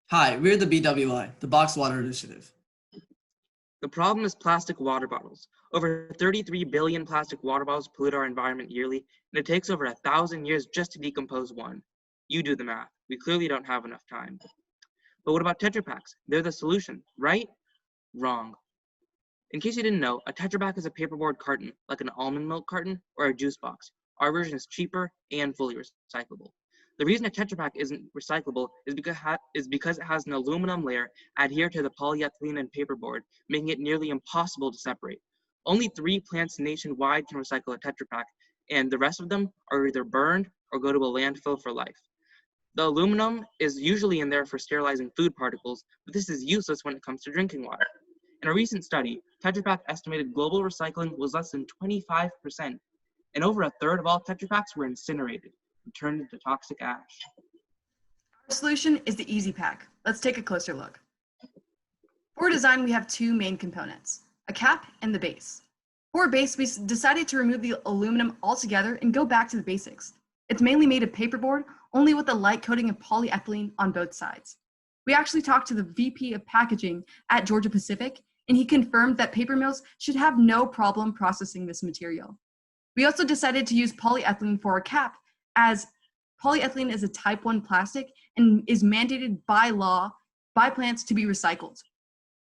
Hi, we're the BWI, the Box Water Initiative. The problem is plastic water bottles. Over 33 billion plastic water bottles pollute our environment yearly, and it takes over 1,000 years just to decompose one. You do the math. We clearly don't have enough time. But what about Tetra Paks? They're the solution, right? Wrong. In case you didn't know, a Tetra Pak is a paperboard carton, like an almond milk carton or a juice box. Our version is cheaper and fully recyclable. The reason a Tetra Pak isn't recyclable is because it has an aluminum layer adhered to the polyethylene and paperboard, making it nearly impossible to separate. Only 3 plants nationwide can recycle a Tetra Pak, and the rest of them are either burned or go to a landfill for life. The aluminum is usually in there for sterilizing food particles, but this is useless when it comes to drinking water. In a recent study, Tetra Pak estimated global recycling was less than 25%, and over a third of all Tetra Paks were incinerated and turned into toxic ash. Our solution is the EZ Pak. Let's take a closer look. For design, we have 2 main components, a cap and the base. For base, we decided to remove the aluminum altogether and go back to the basics. It's mainly made of paperboard, only with a light coating of polyethylene on both sides. We actually talked to the VP of packaging at Georgia Pacific, and he confirmed that paper mills should have no problem processing this material. We also decided to use polyethylene for our cap, as polyethylene is a type 1 plastic and is mandated by law by plants to be recycled.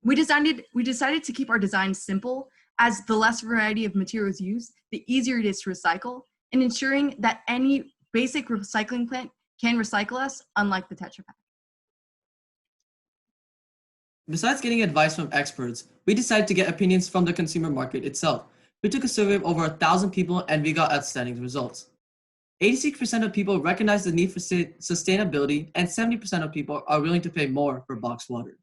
We decided to keep our design simple, as the less variety of materials used, the easier it is to recycle, and ensuring that any basic recycling plant can recycle us, unlike the Tetra Pak. Besides getting advice from experts, we decided to get opinions from the consumer market itself. We took a survey of over 1,000 people and we got outstanding results. 86% of people recognize the need for sustainability, and 70% of people are willing to pay more for boxed water.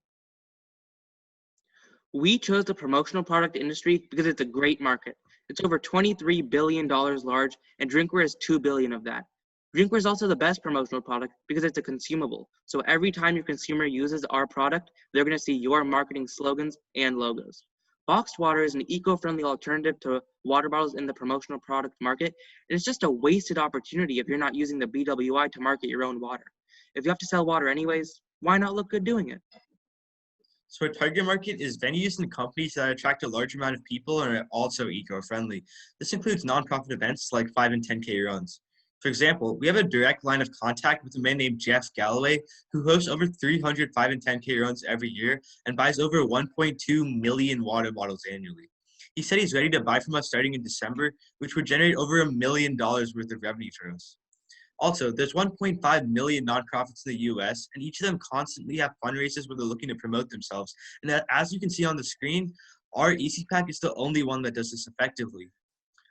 We chose the promotional product industry because it's a great market. It's over $23 billion large, and drinkware is $2 billion of that. Drinkware is also the best promotional product because it's a consumable. So every time your consumer uses our product, they're going to see your marketing slogans and logos. Boxed water is an eco-friendly alternative to water bottles in the promotional product market, and it's just a wasted opportunity if you're not using the BWI to market your own water. If you have to sell water anyways, why not look good doing it? So our target market is venues and companies that attract a large amount of people and are also eco-friendly. This includes nonprofit events like 5 and 10K runs. For example, we have a direct line of contact with a man named Jeff Galloway, who hosts over 300 5 and 10K runs every year and buys over 1.2 million water bottles annually. He said he's ready to buy from us starting in December, which would generate over $1 million worth of revenue for us. Also, there's 1.5 million nonprofits in the US, and each of them constantly have fundraisers where they're looking to promote themselves. And as you can see on the screen, our EZ Pak is the only one that does this effectively.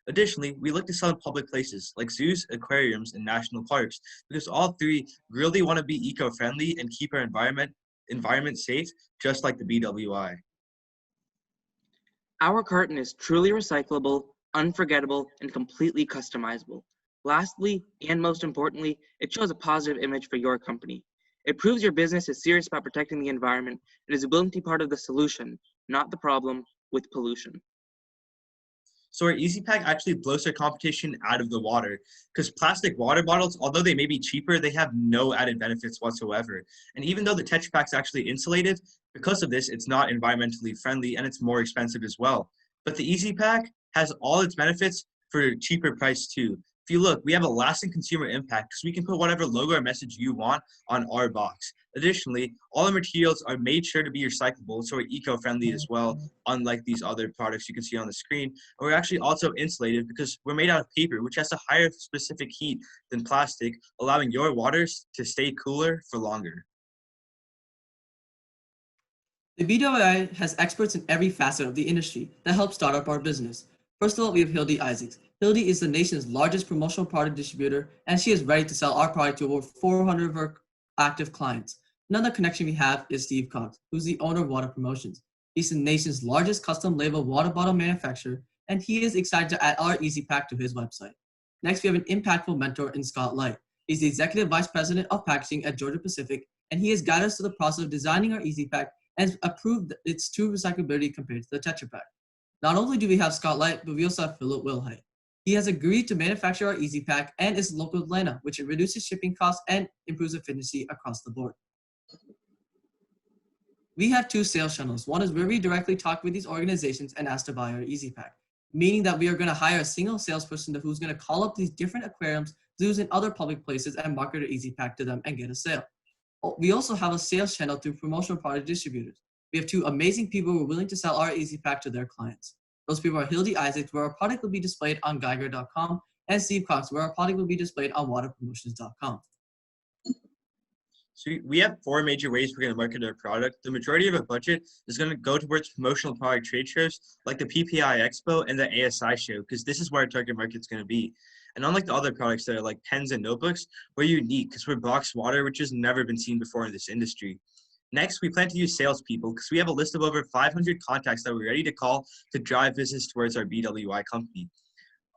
Additionally, we look to sell in public places like zoos, aquariums, and national parks, because all 3 really want to be eco-friendly and keep our environment safe, just like the BWI. Our carton is truly recyclable, unforgettable, and completely customizable. Lastly, and most importantly, it shows a positive image for your company. It proves your business is serious about protecting the environment and is willing to be part of the solution, not the problem, with pollution. So our EZ Pak actually blows their competition out of the water, because plastic water bottles, although they may be cheaper, they have no added benefits whatsoever. And even though the Tetra Pak's actually insulated, because of this, it's not environmentally friendly and it's more expensive as well. But the EZ Pak has all its benefits for a cheaper price too. If you look, we have a lasting consumer impact because we can put whatever logo or message you want on our box. Additionally, all the materials are made sure to be recyclable, so we're eco-friendly as well, unlike these other products you can see on the screen. And we're actually also insulated because we're made out of paper, which has a higher specific heat than plastic, allowing your waters to stay cooler for longer. The BWI has experts in every facet of the industry that help start up our business. First of all, we have Hildy Isaacs. Hildy is the nation's largest promotional product distributor, and she is ready to sell our product to over 400 of our active clients. Another connection we have is Steve Cox, who's the owner of Water Promotions. He's the nation's largest custom label water bottle manufacturer, and he is excited to add our EZ Pak to his website. Next, we have an impactful mentor in Scott Light. He's the Executive Vice President of Packaging at Georgia Pacific, and he has guided us through the process of designing our EZ Pak and approved its true recyclability compared to the Tetra Pak. Not only do we have Scott Light, but we also have Philip Wilhite. He has agreed to manufacture our EZ Pak and is local to Atlanta, which reduces shipping costs and improves efficiency across the board. We have two sales channels. One is where we directly talk with these organizations and ask to buy our EZ Pak, meaning that we are going to hire a single salesperson who's going to call up these different aquariums, zoos, and other public places and market our EZ Pak to them and get a sale. We also have a sales channel through promotional product distributors. We have two amazing people who are willing to sell our EZ Pak to their clients. Those people are Hildy Isaacs, where our product will be displayed on Geiger.com, and Steve Cox, where our product will be displayed on waterpromotions.com. So we have four major ways we're going to market our product. The majority of our budget is going to go towards promotional product trade shows like the PPI Expo and the ASI show, because this is where our target market's going to be. And unlike the other products that are like pens and notebooks, we're unique because we're boxed water, which has never been seen before in this industry. Next, we plan to use salespeople because we have a list of over 500 contacts that we're ready to call to drive business towards our BWI company.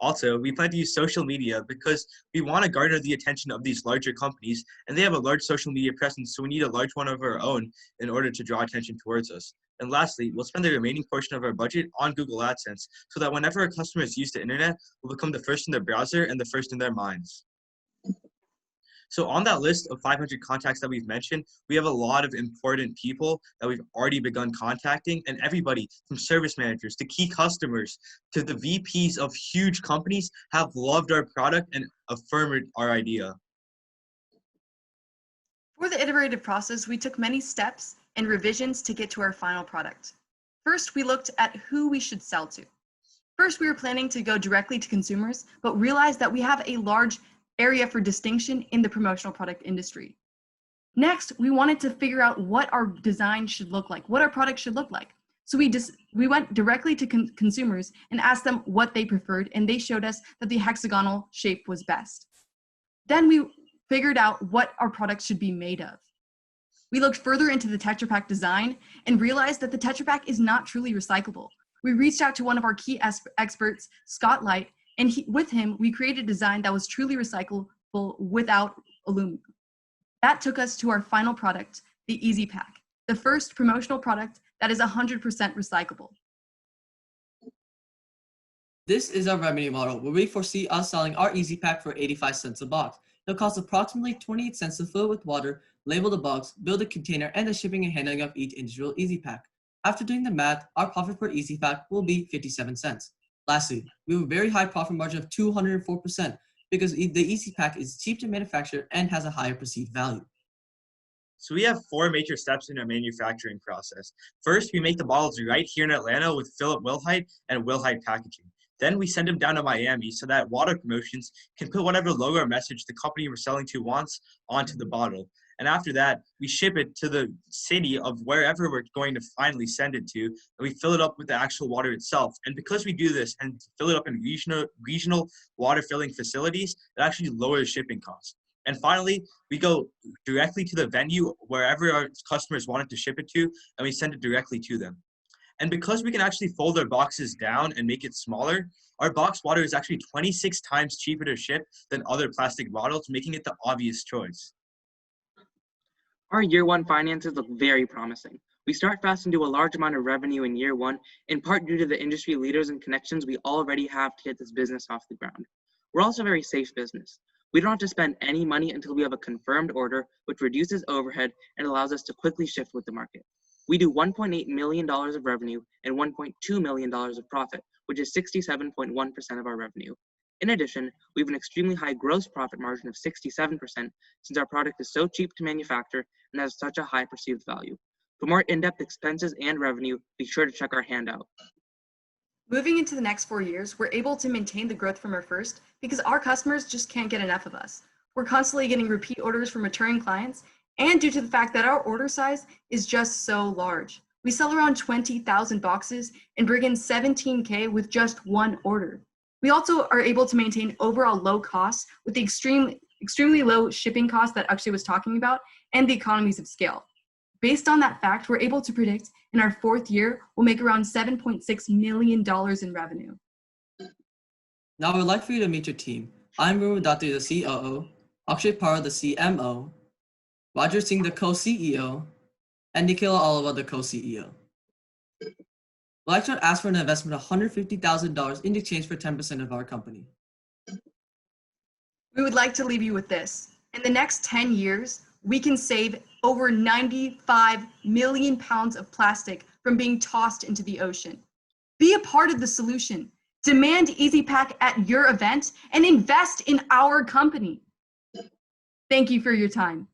Also, we plan to use social media because we want to garner the attention of these larger companies, and they have a large social media presence, so we need a large one of our own in order to draw attention towards us. And lastly, we'll spend the remaining portion of our budget on Google AdSense so that whenever our customers use the internet, we'll become the first in their browser and the first in their minds. So on that list of 500 contacts that we've mentioned, we have a lot of important people that we've already begun contacting, and everybody from service managers to key customers to the VPs of huge companies have loved our product and affirmed our idea. For the iterative process, we took many steps and revisions to get to our final product. First, we looked at who we should sell to. First, we were planning to go directly to consumers, but realized that we have a large area for distinction in the promotional product industry. Next, we wanted to figure out what our design should look like, what our product should look like. So we went directly to consumers and asked them what they preferred, and they showed us that the hexagonal shape was best. Then we figured out what our product should be made of. We looked further into the Tetra Pak design and realized that the Tetra Pak is not truly recyclable. We reached out to one of our key experts, Scott Light, and with him, we created a design that was truly recyclable without aluminum. That took us to our final product, the EZ Pak, the first promotional product that is 100% recyclable. This is our revenue model, where we foresee us selling our EZ Pak for 85 cents a box. It'll cost approximately 28 cents to fill it with water, label the box, build a container, and the shipping and handling of each individual EZ Pak. After doing the math, our profit per EZ Pak will be 57 cents. Lastly, we have a very high profit margin of 204% because the EZ Pak is cheap to manufacture and has a higher perceived value. So we have four major steps in our manufacturing process. First, we make the bottles right here in Atlanta with Philip Wilhite and Wilhite Packaging. Then we send them down to Miami so that Water Promotions can put whatever logo or message the company we're selling to wants onto the bottle. And after that, we ship it to the city of wherever we're going to finally send it to, and we fill it up with the actual water itself. And because we do this and fill it up in regional water filling facilities, it actually lowers shipping costs. And finally, we go directly to the venue wherever our customers wanted to ship it to, and we send it directly to them. And because we can actually fold our boxes down and make it smaller, our boxed water is actually 26 times cheaper to ship than other plastic bottles, making it the obvious choice. Our year one finances look very promising. We start fast and do a large amount of revenue in year one, in part due to the industry leaders and connections we already have to get this business off the ground. We're also a very safe business. We don't have to spend any money until we have a confirmed order, which reduces overhead and allows us to quickly shift with the market. We do $1.8 million of revenue and $1.2 million of profit, which is 67.1% of our revenue. In addition, we have an extremely high gross profit margin of 67% since our product is so cheap to manufacture and has such a high perceived value. For more in-depth expenses and revenue, be sure to check our handout. Moving into the next 4 years, we're able to maintain the growth from our first because our customers just can't get enough of us. We're constantly getting repeat orders from returning clients, and due to the fact that our order size is just so large. We sell around 20,000 boxes and bring in $17K with just one order. We also are able to maintain overall low costs with the extremely low shipping costs that Akshay was talking about and the economies of scale. Based on that fact, we're able to predict in our 4th year, we'll make around $7.6 million in revenue. Now I would like for you to meet your team. I'm Ruru Datti, the COO, Akshay Parra, the CMO, Roger Singh, the co-CEO, and Nikhil Oliva, the co-CEO. We'd like to ask for an investment of $150,000 in exchange for 10% of our company. We would like to leave you with this. In the next 10 years, we can save over 95 million pounds of plastic from being tossed into the ocean. Be a part of the solution. Demand EZ Pak at your event and invest in our company. Thank you for your time.